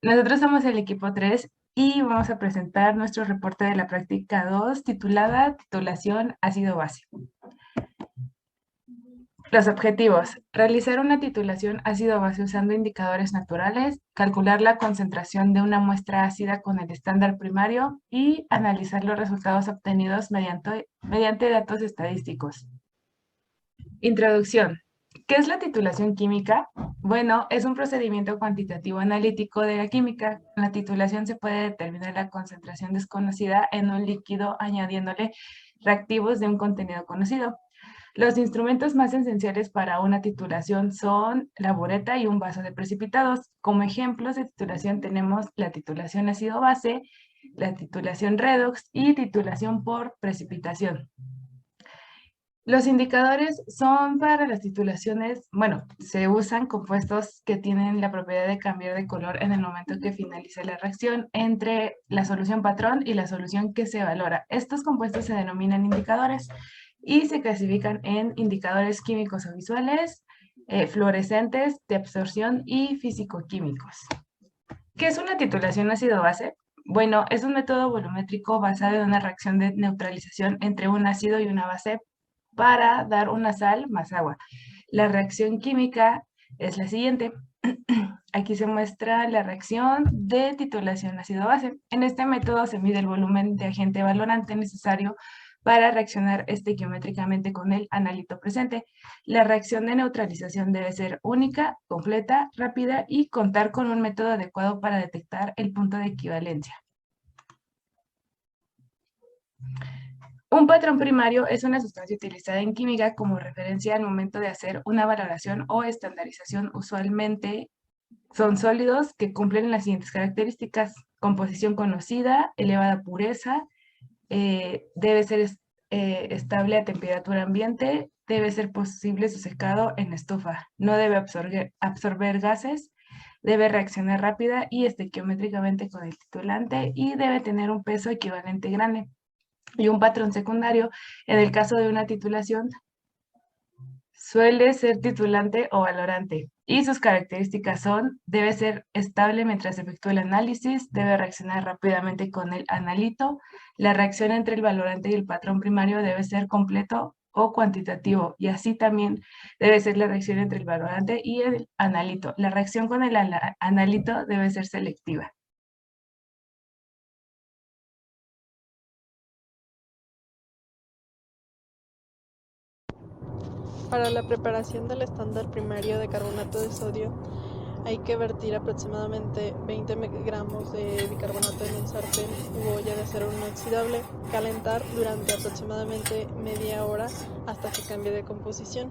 Nosotros somos el equipo 3 y vamos a presentar nuestro reporte de la práctica 2 titulada Titulación ácido-base. Los objetivos: realizar una titulación ácido-base usando indicadores naturales, calcular la concentración de una muestra ácida con el estándar primario y analizar los resultados obtenidos mediante datos estadísticos. Introducción. ¿Qué es la titulación química? Bueno, es un procedimiento cuantitativo analítico de la química. En la titulación se puede determinar la concentración desconocida en un líquido añadiéndole reactivos de un contenido conocido. Los instrumentos más esenciales para una titulación son la bureta y un vaso de precipitados. Como ejemplos de titulación tenemos la titulación ácido-base, la titulación redox y titulación por precipitación. Los indicadores son para las titulaciones, bueno, se usan compuestos que tienen la propiedad de cambiar de color en el momento que finalice la reacción entre la solución patrón y la solución que se valora. Estos compuestos se denominan indicadores y se clasifican en indicadores químicos o visuales, fluorescentes, de absorción y físico-químicos. ¿Qué es una titulación ácido-base? Bueno, es un método volumétrico basado en una reacción de neutralización entre un ácido y una base para dar una sal más agua. La reacción química es la siguiente. Aquí se muestra la reacción de titulación ácido-base. En este método se mide el volumen de agente valorante necesario para reaccionar estequiométricamente con el analito presente. La reacción de neutralización debe ser única, completa, rápida y contar con un método adecuado para detectar el punto de equivalencia. Un patrón primario es una sustancia utilizada en química como referencia al momento de hacer una valoración o estandarización. Usualmente son sólidos que cumplen las siguientes características: composición conocida, elevada pureza, debe ser estable a temperatura ambiente, debe ser posible su secado en estufa, no debe absorber gases, debe reaccionar rápida y estequiométricamente con el titulante y debe tener un peso equivalente grande. Y un patrón secundario, en el caso de una titulación, suele ser titulante o valorante. Y sus características son: debe ser estable mientras se efectúa el análisis, debe reaccionar rápidamente con el analito, la reacción entre el valorante y el patrón primario debe ser completo o cuantitativo, y así también debe ser la reacción entre el valorante y el analito. La reacción con el analito debe ser selectiva. Para la preparación del estándar primario de carbonato de sodio hay que vertir aproximadamente 20 gramos de bicarbonato en un sartén u olla de acero inoxidable, calentar durante aproximadamente media hora hasta que cambie de composición.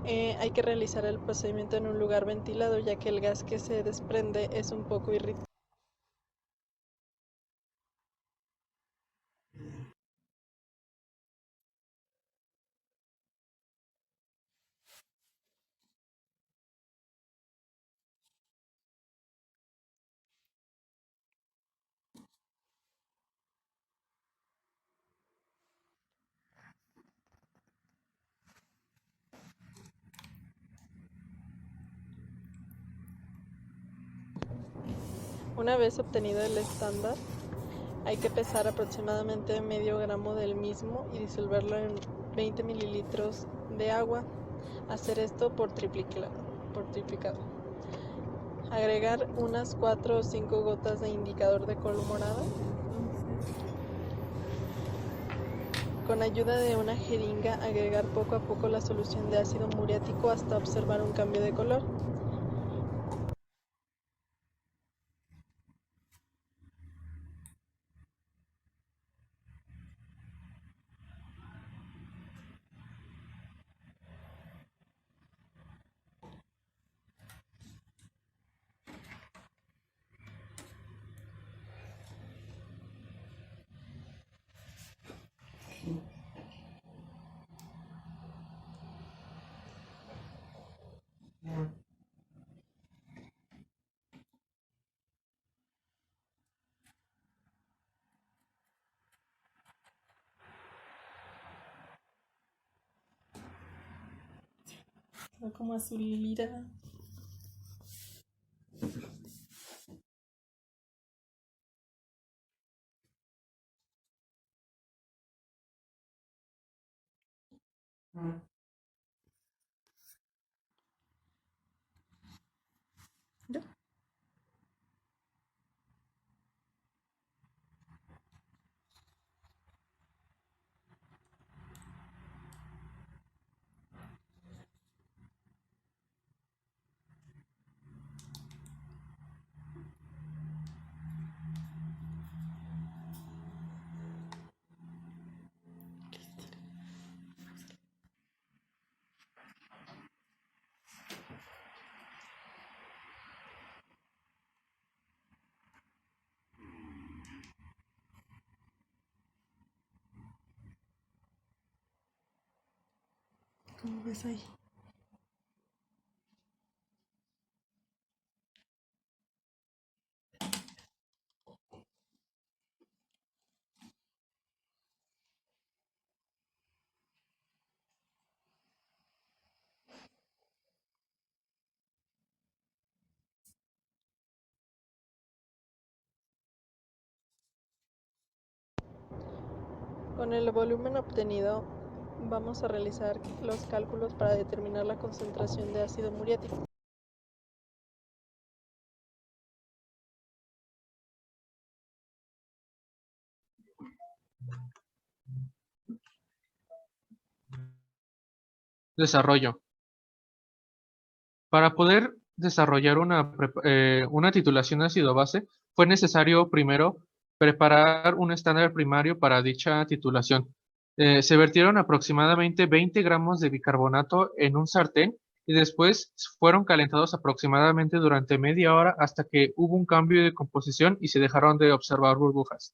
Hay que realizar el procedimiento en un lugar ventilado, ya que el gas que se desprende es un poco irritante. Una vez obtenido el estándar, hay que pesar aproximadamente medio gramo del mismo y disolverlo en 20 mililitros de agua. Hacer esto por triplicado. Agregar unas 4 o 5 gotas de indicador de color morado. Con ayuda de una jeringa, agregar poco a poco la solución de ácido muriático hasta observar un cambio de color. Como azul lila. ¿Ya? ¿Cómo ves ahí? Con el volumen obtenido, vamos a realizar los cálculos para determinar la concentración de ácido muriático. Desarrollo. Para poder desarrollar una titulación ácido-base, fue necesario primero preparar un estándar primario para dicha titulación. Se vertieron aproximadamente 20 gramos de bicarbonato en un sartén y después fueron calentados aproximadamente durante media hora hasta que hubo un cambio de composición y se dejaron de observar burbujas.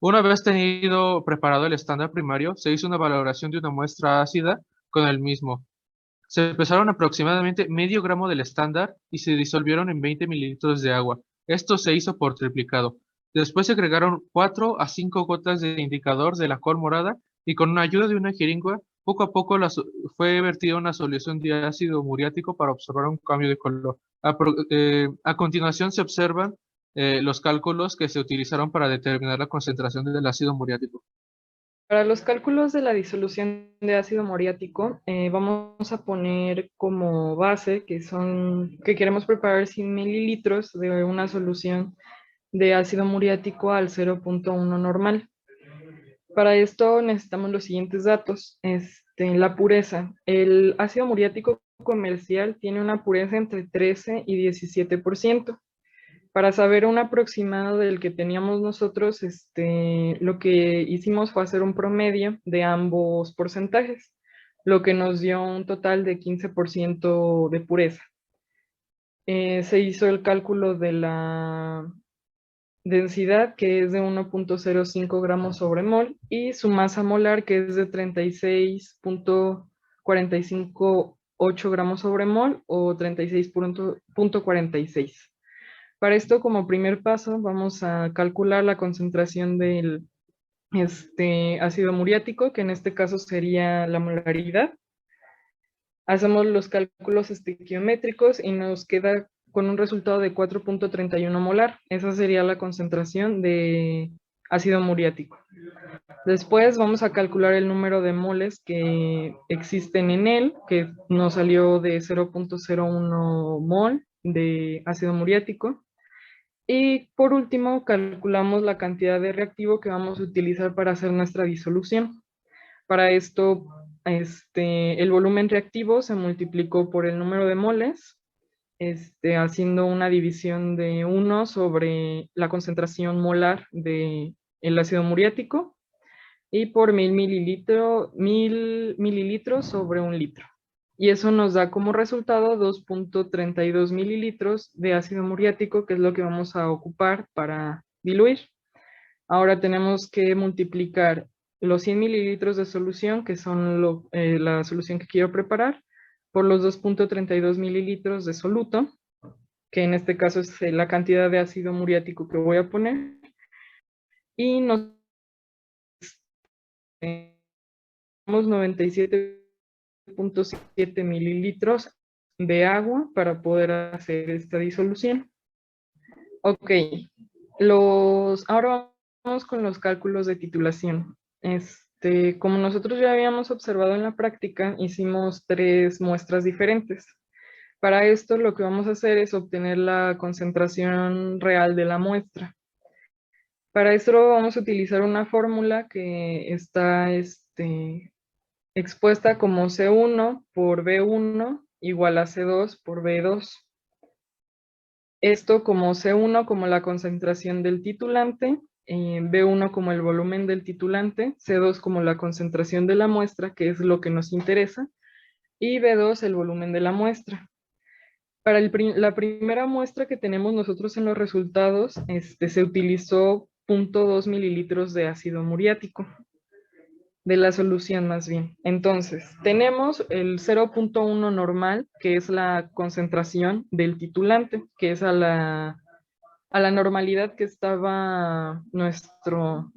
Una vez tenido preparado el estándar primario, se hizo una valoración de una muestra ácida con el mismo. Se pesaron aproximadamente medio gramo del estándar y se disolvieron en 20 mililitros de agua. Esto se hizo por triplicado. Después se agregaron 4 a 5 gotas de indicador de la col morada y con la ayuda de una jeringa, poco a poco fue vertida una solución de ácido muriático para observar un cambio de color. A continuación se observan los cálculos que se utilizaron para determinar la concentración del ácido muriático. Para los cálculos de la disolución de ácido muriático, vamos a poner como base que queremos preparar 100 mililitros de una solución de ácido muriático al 0.1 normal. Para esto necesitamos los siguientes datos. La pureza. El ácido muriático comercial tiene una pureza entre 13 y 17%. Para saber un aproximado del que teníamos nosotros, lo que hicimos fue hacer un promedio de ambos porcentajes, lo que nos dio un total de 15% de pureza. Se hizo el cálculo de la densidad, que es de 1.05 gramos sobre mol, y su masa molar, que es de 36.458 gramos sobre mol, o 36.46. Para esto, como primer paso, vamos a calcular la concentración del ácido muriático, que en este caso sería la molaridad. Hacemos los cálculos estequiométricos y nos queda con un resultado de 4.31 molar. Esa sería la concentración de ácido muriático. Después vamos a calcular el número de moles que existen en él, que nos salió de 0.01 mol de ácido muriático. Y por último, calculamos la cantidad de reactivo que vamos a utilizar para hacer nuestra disolución. Para esto, el volumen reactivo se multiplicó por el número de moles, haciendo una división de 1 sobre la concentración molar del ácido muriático y por 1000 mililitros sobre 1 litro. Y eso nos da como resultado 2.32 mililitros de ácido muriático, que es lo que vamos a ocupar para diluir. Ahora tenemos que multiplicar los 100 mililitros de solución, que son la solución que quiero preparar, por los 2.32 mililitros de soluto, que en este caso es la cantidad de ácido muriático que voy a poner. Y nos 97.7 mililitros de agua para poder hacer esta disolución. Ok, ahora vamos con los cálculos de titulación. como nosotros ya habíamos observado en la práctica, hicimos 3 muestras diferentes. Para esto lo que vamos a hacer es obtener la concentración real de la muestra. Para esto vamos a utilizar una fórmula que está expuesta como C1 por B1 igual a C2 por B2. Esto como C1 como la concentración del titulante, B1 como el volumen del titulante, C2 como la concentración de la muestra, que es lo que nos interesa, y B2 el volumen de la muestra. Para la primera muestra que tenemos nosotros en los resultados, se utilizó 0.2 mililitros de ácido muriático, de la solución más bien. Entonces, tenemos el 0.1 normal, que es la concentración del titulante, que es a la normalidad que estaba nuestro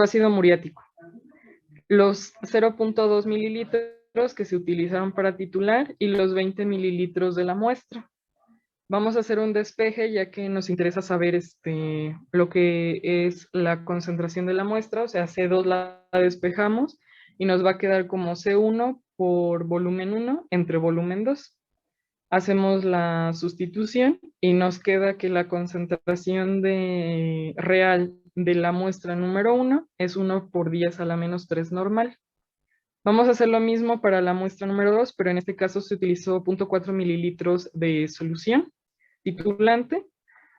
ácido muriático. Los 0.2 mililitros que se utilizaron para titular y los 20 mililitros de la muestra. Vamos a hacer un despeje ya que nos interesa saber lo que es la concentración de la muestra, o sea, C2 la despejamos y nos va a quedar como C1 por volumen 1 entre volumen 2. Hacemos la sustitución y nos queda que la concentración real de la muestra número 1 es 1 por 10 a la menos 3 normal. Vamos a hacer lo mismo para la muestra número 2, pero en este caso se utilizó 0.4 mililitros de solución titulante,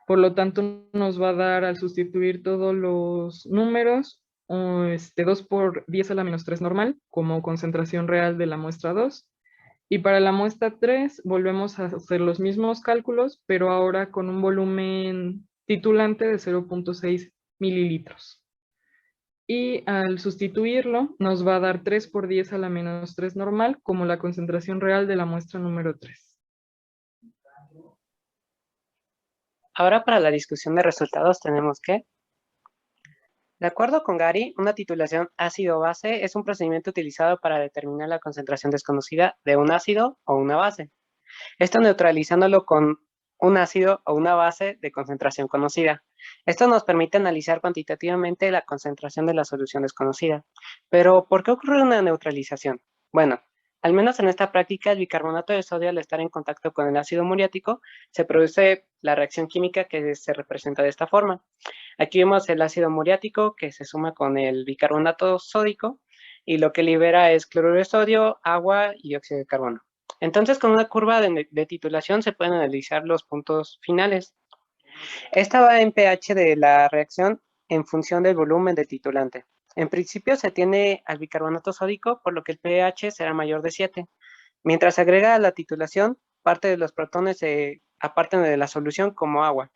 por lo tanto nos va a dar al sustituir todos los números 2 por 10 a la menos 3 normal como concentración real de la muestra 2. Y para la muestra 3 volvemos a hacer los mismos cálculos, pero ahora con un volumen titulante de 0.6 mililitros. Y al sustituirlo nos va a dar 3 por 10 a la menos 3 normal como la concentración real de la muestra número 3. Ahora para la discusión de resultados tenemos que, de acuerdo con Gary, una titulación ácido-base es un procedimiento utilizado para determinar la concentración desconocida de un ácido o una base. Esto neutralizándolo con un ácido o una base de concentración conocida. Esto nos permite analizar cuantitativamente la concentración de la solución desconocida. Pero, ¿por qué ocurre una neutralización? Bueno, al menos en esta práctica, el bicarbonato de sodio al estar en contacto con el ácido muriático, se produce la reacción química que se representa de esta forma. Aquí vemos el ácido muriático que se suma con el bicarbonato sódico y lo que libera es cloruro de sodio, agua y óxido de carbono. Entonces, con una curva de titulación se pueden analizar los puntos finales. Esta va en pH de la reacción en función del volumen del titulante. En principio se tiene al bicarbonato sódico, por lo que el pH será mayor de 7. Mientras se agrega a la titulación, parte de los protones se apartan de la solución como agua.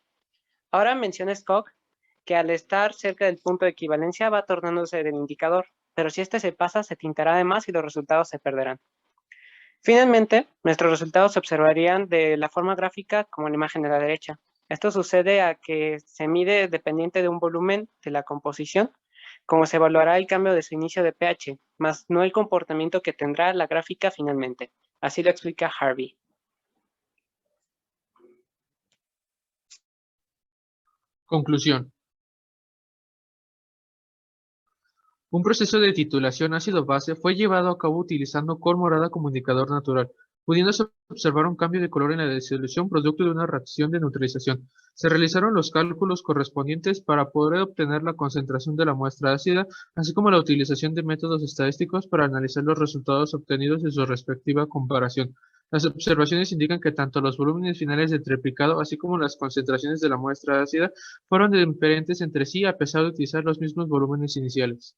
Ahora menciona Koch que al estar cerca del punto de equivalencia va tornándose del indicador, pero si este se pasa, se tintará de más y los resultados se perderán. Finalmente, nuestros resultados se observarían de la forma gráfica como en la imagen de la derecha. Esto sucede a que se mide dependiente de un volumen de la composición, como se evaluará el cambio de su inicio de pH, más no el comportamiento que tendrá la gráfica finalmente. Así lo explica Harvey. Conclusión. Un proceso de titulación ácido-base fue llevado a cabo utilizando col morada como indicador natural, pudiéndose observar un cambio de color en la disolución producto de una reacción de neutralización. Se realizaron los cálculos correspondientes para poder obtener la concentración de la muestra ácida, así como la utilización de métodos estadísticos para analizar los resultados obtenidos en su respectiva comparación. Las observaciones indican que tanto los volúmenes finales del triplicado, así como las concentraciones de la muestra ácida, fueron diferentes entre sí a pesar de utilizar los mismos volúmenes iniciales.